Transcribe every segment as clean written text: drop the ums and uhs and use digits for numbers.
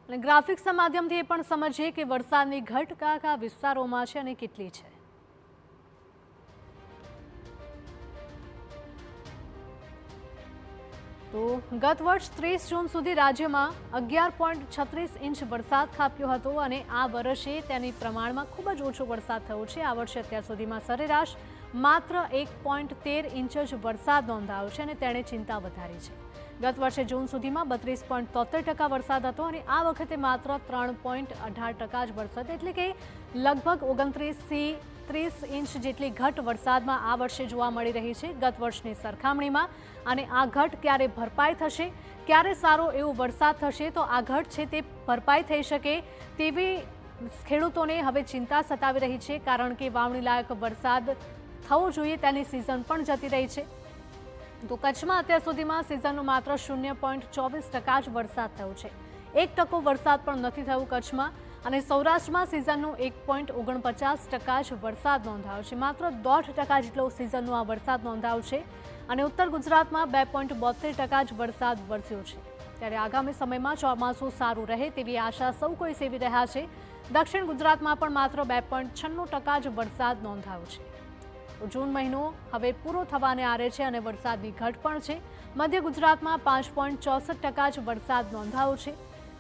અને ગ્રાફિક્સના માધ્યમથી એ પણ સમજીએ કે વરસાદની ઘટ કયા કયા વિસ્તારોમાં છે અને કેટલી છે। તો ગત વર્ષ 30 જૂન સુધી રાજ્યમાં 11.36 ઇંચ વરસાદ ખાબક્યો હતો અને આ વર્ષે તેની પ્રમાણમાં ખૂબ જ ઓછો વરસાદ થયો છે। આ વર્ષે અત્યાર સુધીમાં સરેરાશ માત્ર 1.13 ઇંચ જ વરસાદ નોંધાયો છે અને તેણે ચિંતા વધારી છે। ગત વર્ષે જૂન સુધીમાં 32.73% વરસાદ હતો અને આ વખતે માત્ર 3.18% જ વરસાદ એટલે કે લગભગ 29 થી 30 ઇંચ જેટલી ઘટ વરસાદમાં આ વર્ષે જોવા મળી રહી છે ગત વર્ષની સરખામણીમાં। અને આ ઘટ ક્યારે ભરપાઈ થશે, ક્યારે સારો એવો વરસાદ થશે તો આ ઘટ છે તે ભરપાઈ થઈ શકે તેવી ખેડૂતોને હવે ચિંતા સતાવી રહી છે, કારણ કે વાવણી લાયક વરસાદ થવો જોઈએ તેની સિઝન પણ જતી રહી છે। તો કચ્છમાં અત્યાર સુધીમાં સિઝનનો માત્ર 0.24% જ વરસાદ થયો છે। 1% વરસાદ પણ નથી થયો કચ્છમાં અને સૌરાષ્ટ્રમાં સિઝનનો 1.49% જ વરસાદ નોંધાયો છે। માત્ર 0.5% જેટલો સિઝનનો આ વરસાદ નોંધાયો છે અને ઉત્તર ગુજરાતમાં 2.72% જ વરસાદ વરસ્યો છે। ત્યારે આગામી સમયમાં ચોમાસું સારું રહે તેવી આશા સૌ કોઈ સેવી રહ્યા છે। દક્ષિણ ગુજરાતમાં પણ માત્ર 2.96% જ વરસાદ નોંધાયો છે। જૂન મહિનો હવે પૂરો થવાને આરે છે અને વરસાદની ઘટ પણ છે। મધ્ય ગુજરાતમાં 5.64% જ વરસાદ નોંધાયો છે।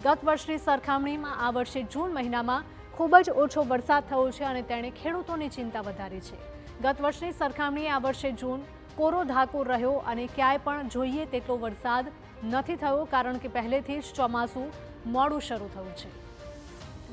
ગત વર્ષની સરખામણીમાં આ વર્ષે જૂન મહિનામાં ખૂબ જ ઓછો વરસાદ થયો છે અને તેણે ખેડૂતોની ચિંતા વધારી છે। ગત વર્ષની સરખામણીએ આ વર્ષે જૂન કોરો ધાકોર રહ્યો અને ક્યાંય પણ જોઈએ તેટલો વરસાદ નથી થયો, કારણ કે પહેલેથી જ ચોમાસું મોડું શરૂ થયું છે।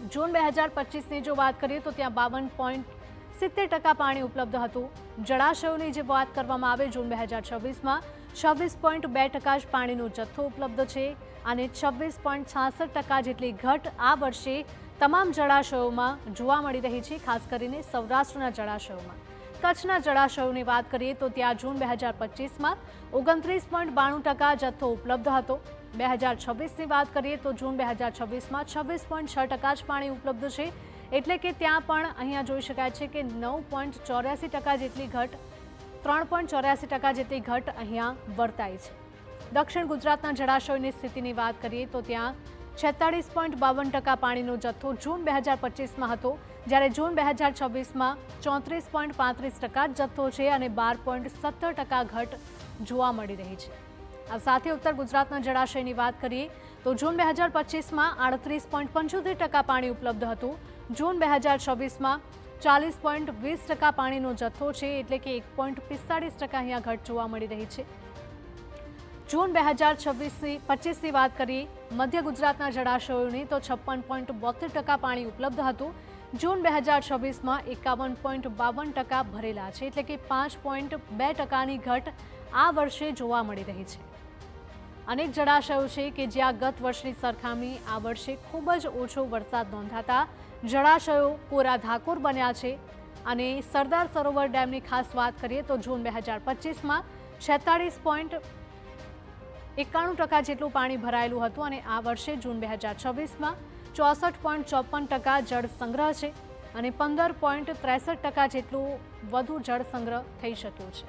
જૂન 2025ની જો વાત કરીએ તો ત્યાં 52.70% પાણી ઉપલબ્ધ હતું। જળાશયોની જે વાત કરવામાં આવે જૂન 2026માં 26.2% જ પાણીનો જથ્થો ઉપલબ્ધ છે અને 26.66% જેટલી ઘટ આ વર્ષે તમામ જળાશયોમાં જોવા મળી રહી છે, ખાસ કરીને સૌરાષ્ટ્રના જળાશયોમાં। કચ્છના જળાશયોની વાત કરીએ તો ત્યાં જૂન 2025માં 29.92% જથ્થો ઉપલબ્ધ હતો। 2026ની વાત કરીએ તો જૂન 2026માં 26.6% જ પાણી ઉપલબ્ધ છે, એટલે કે ત્યાં પણ અહીંયા જોઈ શકાય છે કે 9.84% જેટલી ઘટ 3.84% જેટલી ઘટ અહીંયા વર્તાઈ છે। દક્ષિણ ગુજરાતના જળાશયોની સ્થિતિની વાત કરીએ તો ત્યાં 46.52% પાણીનો જથ્થો જૂન 2025માં હતો, જ્યારે જૂન 2026માં 34.35% જથ્થો છે અને 12.17% ઘટ જોવા મળી રહી છે। આ સાથે ઉત્તર ગુજરાતના જળાશયની વાત કરીએ તો જૂન 2025માં 38.75% પાણી ઉપલબ્ધ હતું। જૂન 2026માં 40.20% પાણીનો જથ્થો છે, એટલે કે 1.45% અહીંયા ઘટ જોવા મળી રહી છે। જૂન 2025ની વાત કરીએ મધ્ય ગુજરાતના જળાશયોની તો 56.72% પાણી ઉપલબ્ધ હતું। જૂન 2026માં 51.52% ભરેલા છે, એટલે કે 5.2%ની ઘટ આ વર્ષે જોવા મળી રહી છે। અનેક જળાશયો છે કે જ્યાં ગત વર્ષની સરખામણી આ વર્ષે ખૂબ જ ઓછો વરસાદ નોંધાતા જળાશયો કોરા ધાકોર બન્યા છે। અને સરદાર સરોવર ડેમની ખાસ વાત કરીએ તો જૂન 2025માં 46.91% જેટલું પાણી ભરાયેલું હતું અને આ વર્ષે જૂન 2026માં 64.54% જળ સંગ્રહ છે અને 15.63% જેટલું વધુ જળ સંગ્રહ થઈ શક્યું છે।